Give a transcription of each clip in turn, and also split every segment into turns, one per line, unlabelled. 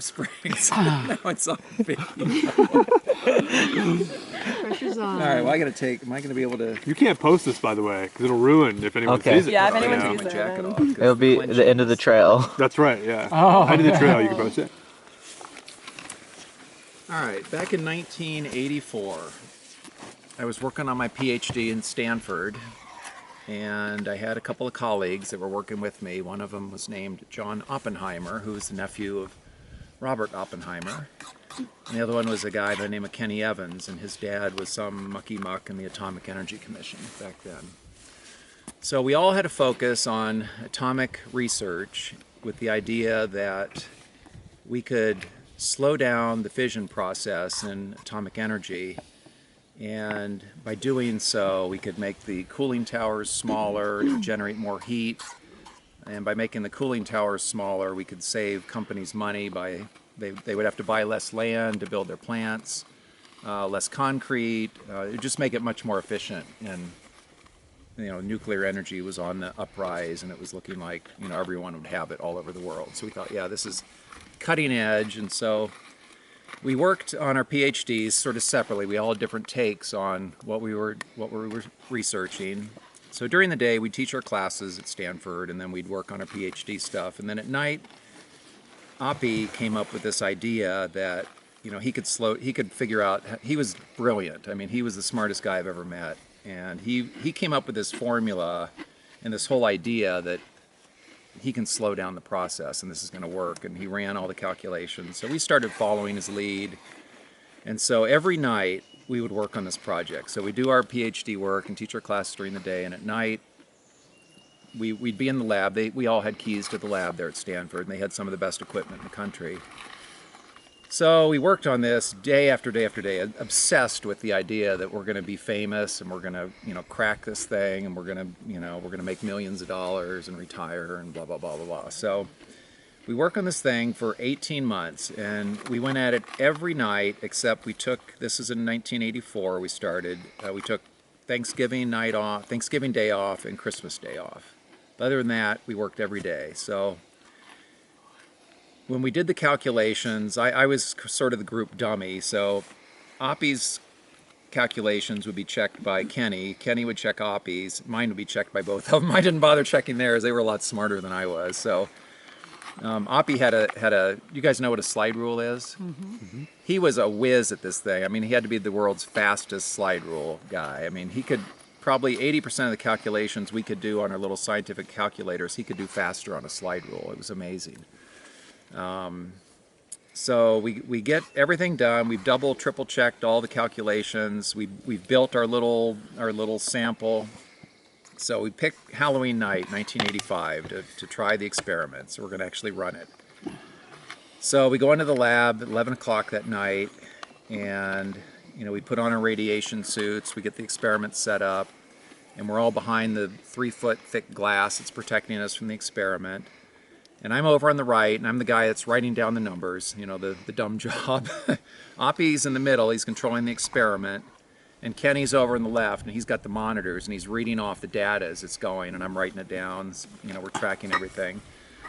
Springs. Now it's on video.
Pressure's on.
All right, well, am I gonna be able to?
You can't post this, by the way, because it'll ruin if anyone
Okay.
sees it.
Yeah, if
I
anyone
gotta
sees
take my
it.
jacket off. 'cause
It'll be
clenching
the end of the
is-
trail.
That's right, yeah.
Oh.
I did the trail, you can post it.
All right, back in 1984, I was working on my PhD in Stanford, and I had a couple of colleagues that were working with me. One of them was named John Oppenheimer, who was the nephew of Robert Oppenheimer. And the other one was a guy by the name of Kenny Evans, and his dad was some mucky-muck in the Atomic Energy Commission back then. So we all had a focus on atomic research with the idea that we could slow down the fission process in atomic energy, and by doing so we could make the cooling towers smaller to generate more heat, and by making the cooling towers smaller we could save companies money by they would have to buy less land to build their plants, less concrete. It would just make it much more efficient. And nuclear energy was on the uprise, and it was looking like everyone would have it all over the world. So we thought, yeah, this is cutting edge. And so we worked on our PhDs sort of separately. We all had different takes on what we were researching. So during the day we'd teach our classes at Stanford, and then we'd work on our PhD stuff. And then at night, Oppie came up with this idea that he could figure out. He was brilliant. I mean, he was the smartest guy I've ever met, and he came up with this formula and this whole idea that he can slow down the process and this is going to work. And he ran all the calculations. So we started following his lead, and so every night we would work on this project. So we do our PhD work and teach our classes during the day, and at night we'd be in the lab. We all had keys to the lab there at Stanford, and they had some of the best equipment in the country. So we worked on this day after day after day, obsessed with the idea that we're going to be famous and we're going to, crack this thing, and we're going to make millions of dollars and retire and blah blah blah blah blah. So we worked on this thing for 18 months, and we went at it every night except this is in 1984. We took Thanksgiving Day off and Christmas Day off. But other than that, we worked every day. So when we did the calculations, I was sort of the group dummy. So Oppie's calculations would be checked by Kenny. Kenny would check Oppie's. Mine would be checked by both of them. I didn't bother checking theirs. They were a lot smarter than I was. So Oppie had a. You guys know what a slide rule is? Mm-hmm. Mm-hmm. He was a whiz at this thing. I mean, he had to be the world's fastest slide rule guy. I mean, he could probably 80% of the calculations we could do on our little scientific calculators, he could do faster on a slide rule. It was amazing. So we get everything done. We've double, triple checked all the calculations. We've built our little sample. So we picked Halloween night, 1985, to try the experiment. So we're going to actually run it. So we go into the lab at 11 o'clock that night, and we put on our radiation suits. We get the experiment set up, and we're all behind the 3-foot thick glass that's protecting us from the experiment. And I'm over on the right, and I'm the guy that's writing down the numbers, the dumb job. Oppie's in the middle, he's controlling the experiment, and Kenny's over on the left, and he's got the monitors, and he's reading off the data as it's going, and I'm writing it down. We're tracking everything.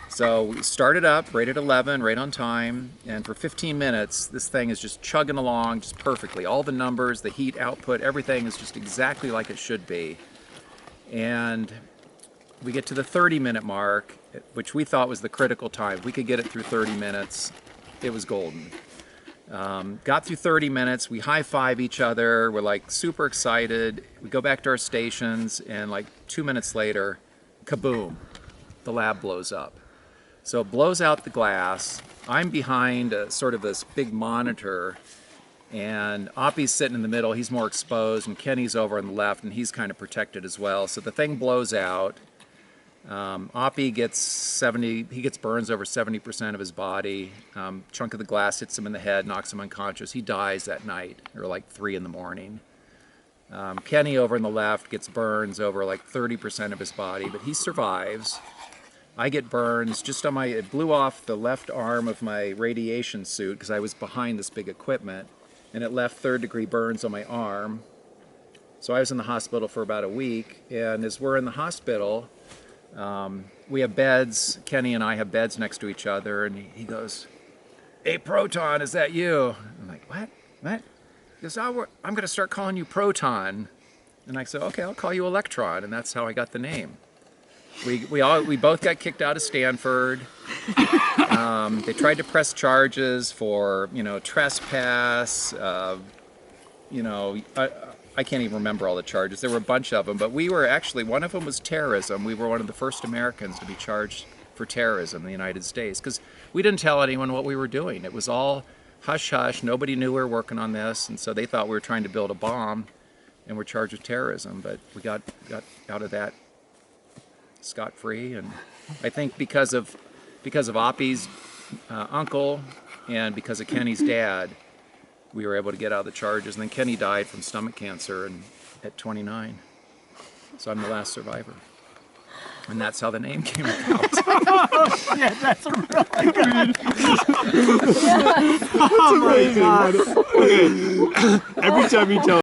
So we started up right at 11, right on time, and for 15 minutes, this thing is just chugging along just perfectly. All the numbers, the heat output, everything is just exactly like it should be. And we get to the 30-minute mark, which we thought was the critical time. If we could get it through 30 minutes, it was golden. Got through 30 minutes, we high-five each other, we're like super excited. We go back to our stations, and like 2 minutes later, kaboom, the lab blows up. So it blows out the glass. I'm behind sort of this big monitor, and Oppie's sitting in the middle. He's more exposed, and Kenny's over on the left, and he's kind of protected as well. So the thing blows out. Oppie gets burns over 70% of his body. Chunk of the glass hits him in the head, knocks him unconscious. He dies that night, or like 3 in the morning. Kenny over on the left gets burns over like 30% of his body, but he survives. I get burns just on it blew off the left arm of my radiation suit because I was behind this big equipment, and it left 3rd-degree burns on my arm. So I was in the hospital for about a week, and as we're in the hospital, we have beds. Kenny and I have beds next to each other, and he goes, "Hey, Proton, is that you?" I'm like, "What? What?" He goes, "Oh, I'm going to start calling you Proton." And I said, "Okay, I'll call you Electron," and that's how I got the name. We both got kicked out of Stanford. They tried to press charges for trespass. I can't even remember all the charges. There were a bunch of them, but we were actually, one of them was terrorism. We were one of the first Americans to be charged for terrorism in the United States because we didn't tell anyone what we were doing. It was all hush hush. Nobody knew we were working on this, and so they thought we were trying to build a bomb, and we're charged with terrorism. But we got out of that scot-free, and I think because of Oppie's uncle and because of Kenny's dad, we were able to get out of the charges. And then Kenny died from stomach cancer at 29. So I'm the last survivor. And that's how the name came about.
Yeah, that's really good. Oh my God.
Every time you tell